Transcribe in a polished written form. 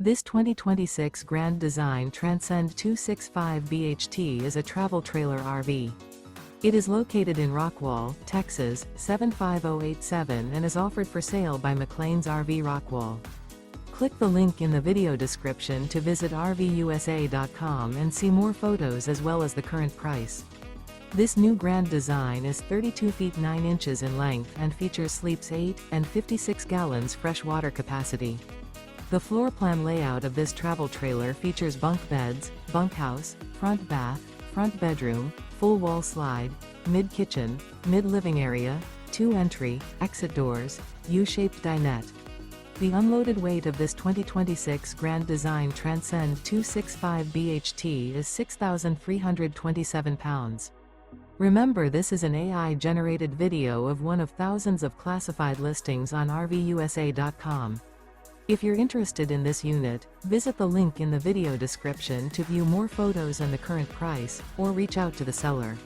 This 2026 Grand Design Transcend 265BHT is a travel trailer RV. It is located in Rockwall, Texas, 75087 and is offered for sale by McClain's RV Rockwall. Click the link in the video description to visit RVUSA.com and see more photos as well as the current price. This new Grand Design is 32 feet 9 inches in length and features sleeps 8 and 56 gallons fresh water capacity. The floor plan layout of this travel trailer features bunk beds, bunkhouse, front bath, front bedroom, full wall slide, mid-kitchen, mid-living area, 2 entry, exit doors, U-shaped dinette. The unloaded weight of this 2026 Grand Design Transcend 265BHT is 6,327 pounds. Remember, this is an AI-generated video of one of thousands of classified listings on RVUSA.com. If you're interested in this unit, visit the link in the video description to view more photos and the current price, or reach out to the seller.